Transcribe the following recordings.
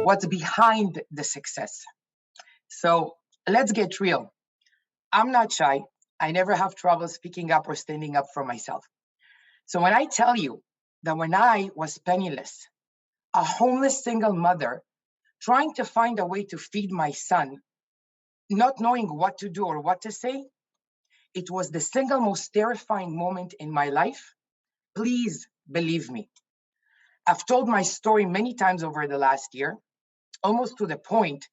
what's behind the success. So let's get real. I'm not shy. I never have trouble speaking up or standing up for myself. So when I tell you that when I was penniless, a homeless single mother trying to find a way to feed my son, not knowing what to do or what to say, it was the single most terrifying moment in my life. Please believe me. I've told my story many times over the last year, almost to the point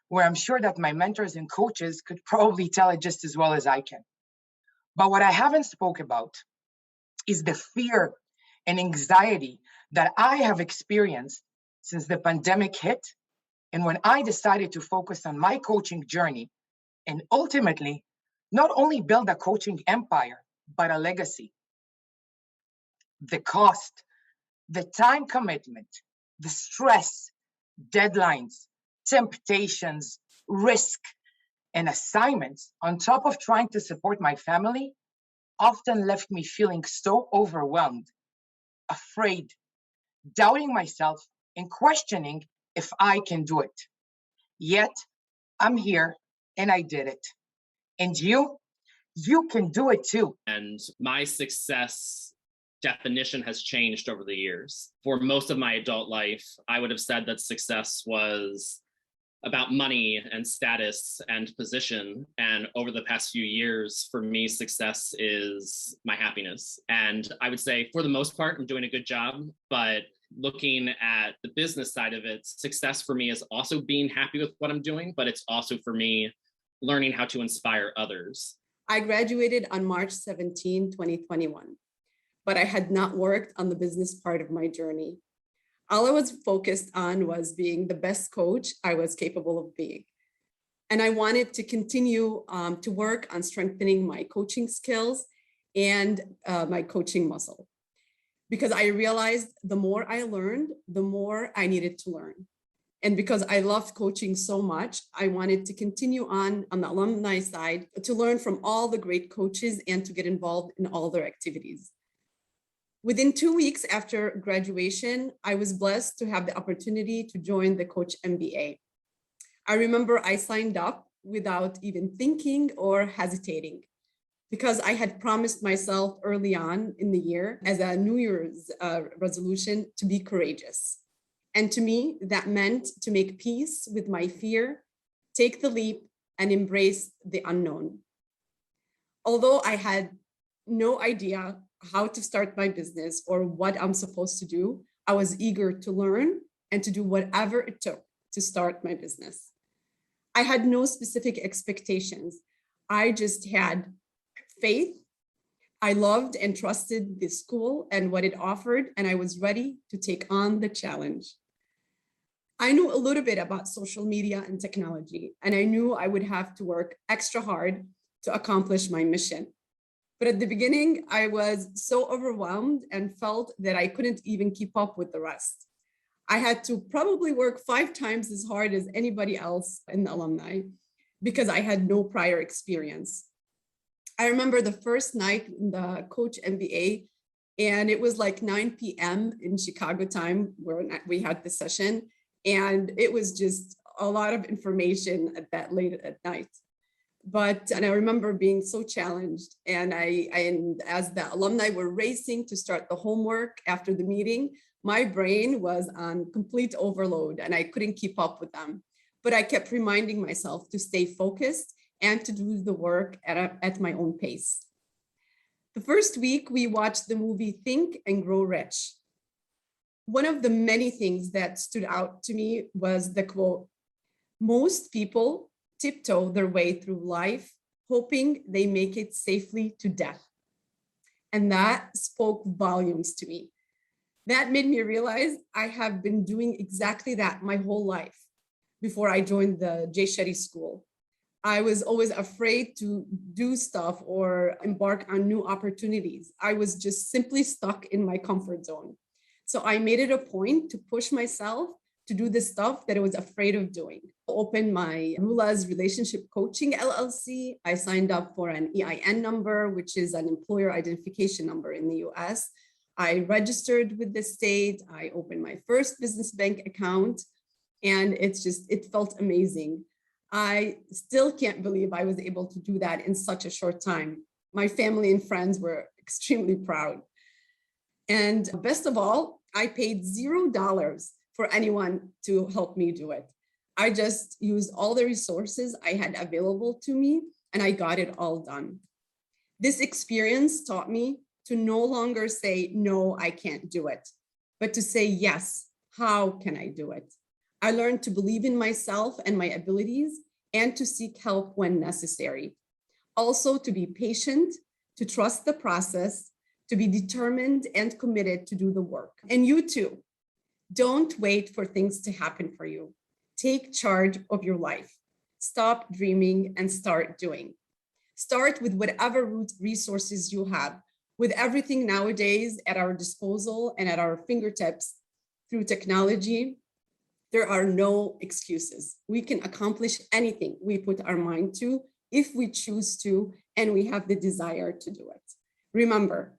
where I'm sure that my mentors and coaches could probably tell it just as well as I can. But what I haven't spoke about is the fear and anxiety that I have experienced since the pandemic hit and when I decided to focus on my coaching journey and ultimately not only build a coaching empire, but a legacy. The cost, the time commitment, the stress, deadlines, temptations, risk, and assignments on top of trying to support my family often left me feeling so overwhelmed, afraid, doubting myself, and questioning if I can do it. Yet, I'm here and I did it. And you can do it too. And my success definition has changed over the years. For most of my adult life, I would have said that success was about money and status and position. And over the past few years, for me, success is my happiness. And I would say for the most part, I'm doing a good job, but looking at the business side of it, success for me is also being happy with what I'm doing, but it's also for me learning how to inspire others. I graduated on March 17, 2021, but I had not worked on the business part of my journey. All I was focused on was being the best coach I was capable of being. And I wanted to continue to work on strengthening my coaching skills and my coaching muscle. Because I realized the more I learned, the more I needed to learn. And because I loved coaching so much, I wanted to continue on the alumni side to learn from all the great coaches and to get involved in all their activities. Within 2 weeks after graduation, I was blessed to have the opportunity to join the Coach MBA. I remember I signed up without even thinking or hesitating because I had promised myself early on in the year as a New Year's resolution to be courageous. And to me, that meant to make peace with my fear, take the leap, and embrace the unknown. Although I had no idea how to start my business or what I'm supposed to do, I was eager to learn and to do whatever it took to start my business. I had no specific expectations. I just had faith. I loved and trusted the school and what it offered, and I was ready to take on the challenge. I knew a little bit about social media and technology, and I knew I would have to work extra hard to accomplish my mission. But at the beginning, I was so overwhelmed and felt that I couldn't even keep up with the rest. I had to probably work 5 times as hard as anybody else in the alumni because I had no prior experience. I remember the first night in the Coach MBA, and it was like 9 p.m. in Chicago time where we had the session. And it was just a lot of information at that late at night. And I remember being so challenged. And as the alumni were racing to start the homework after the meeting, my brain was on complete overload and I couldn't keep up with them. But I kept reminding myself to stay focused and to do the work at my own pace. The first week, we watched the movie Think and Grow Rich. One of the many things that stood out to me was the quote, "Most people tiptoe their way through life, hoping they make it safely to death." And that spoke volumes to me. That made me realize I have been doing exactly that my whole life before I joined the Shetty school. I was always afraid to do stuff or embark on new opportunities. I was just simply stuck in my comfort zone. So I made it a point to push myself to do the stuff that I was afraid of doing. I opened my Rula's Relationship Coaching LLC. I signed up for an EIN number, which is an employer identification number in the US. I registered with the state. I opened my first business bank account. And it felt amazing. I still can't believe I was able to do that in such a short time. My family and friends were extremely proud. And best of all, I paid $0 for anyone to help me do it. I just used all the resources I had available to me, and I got it all done. This experience taught me to no longer say, no, I can't do it, but to say, yes, how can I do it? I learned to believe in myself and my abilities and to seek help when necessary. Also to be patient, to trust the process, to be determined and committed to do the work. And you too, don't wait for things to happen for you. Take charge of your life. Stop dreaming and start doing. Start with whatever resources you have. With everything nowadays at our disposal and at our fingertips through technology, there are no excuses. We can accomplish anything we put our mind to if we choose to and we have the desire to do it. Remember,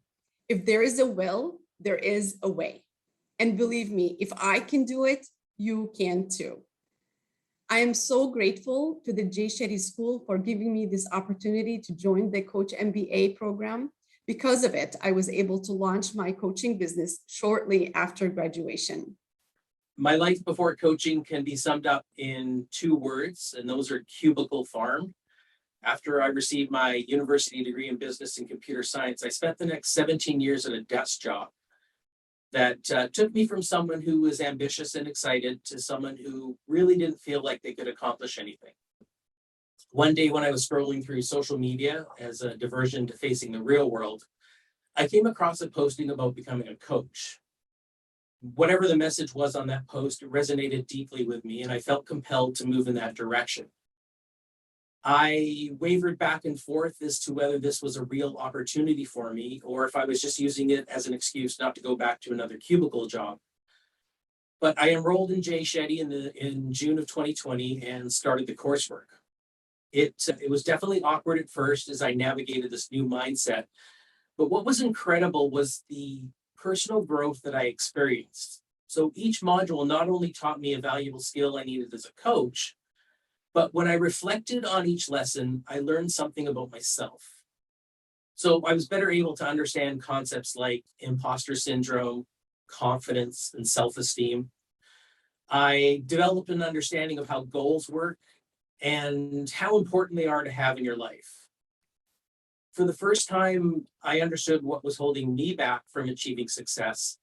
if there is a will, there is a way. And believe me, if I can do it, you can too. I am so grateful to the Shetty School for giving me this opportunity to join the Coach MBA program. Because of it, I was able to launch my coaching business shortly after graduation. My life before coaching can be summed up in 2 words, and those are cubicle farm. After I received my university degree in business and computer science, I spent the next 17 years at a desk job that took me from someone who was ambitious and excited to someone who really didn't feel like they could accomplish anything. One day when I was scrolling through social media as a diversion to facing the real world, I came across a posting about becoming a coach. Whatever the message was on that post, it resonated deeply with me, and I felt compelled to move in that direction. I wavered back and forth as to whether this was a real opportunity for me or if I was just using it as an excuse not to go back to another cubicle job. But I enrolled in Shetty in June of 2020 and started the coursework. It was definitely awkward at first as I navigated this new mindset. But what was incredible was the personal growth that I experienced. So each module not only taught me a valuable skill I needed as a coach, but when I reflected on each lesson, I learned something about myself. So I was better able to understand concepts like imposter syndrome, confidence, and self-esteem. I developed an understanding of how goals work and how important they are to have in your life. For the first time, I understood what was holding me back from achieving success.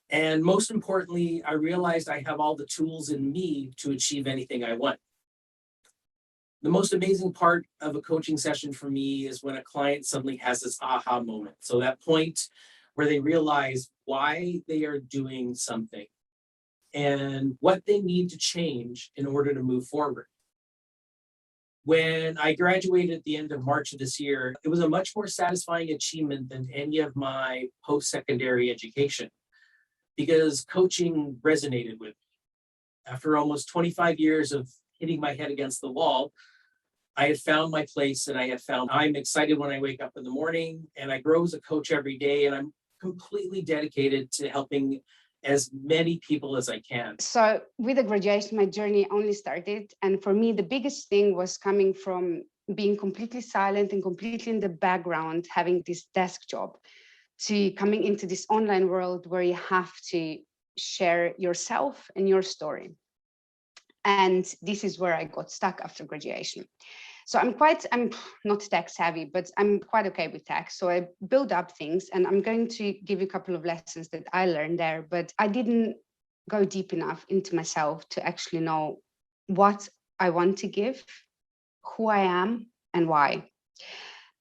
And most importantly, I realized I have all the tools in me to achieve anything I want. The most amazing part of a coaching session for me is when a client suddenly has this aha moment. So that point where they realize why they are doing something and what they need to change in order to move forward. When I graduated at the end of March of this year, it was a much more satisfying achievement than any of my post-secondary education because coaching resonated with me. After almost 25 years of hitting my head against the wall, I had found my place and I'm excited when I wake up in the morning and I grow as a coach every day and I'm completely dedicated to helping as many people as I can. So with the graduation, my journey only started. And for me, the biggest thing was coming from being completely silent and completely in the background, having this desk job, to coming into this online world where you have to share yourself and your story. And this is where I got stuck after graduation. So I'm not tech savvy, but I'm quite okay with tech. So I build up things and I'm going to give you a couple of lessons that I learned there, but I didn't go deep enough into myself to actually know what I want to give, who I am and why.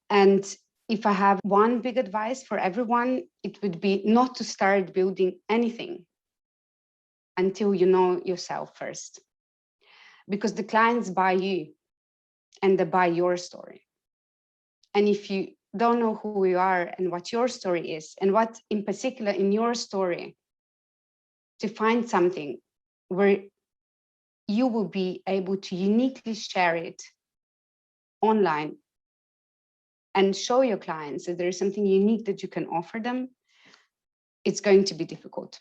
And if I have one big advice for everyone, it would be not to start building anything until you know yourself first. Because the clients buy you and they buy your story. And if you don't know who you are and what your story is, and what in particular in your story, to find something where you will be able to uniquely share it online and show your clients that there is something unique that you can offer them, it's going to be difficult.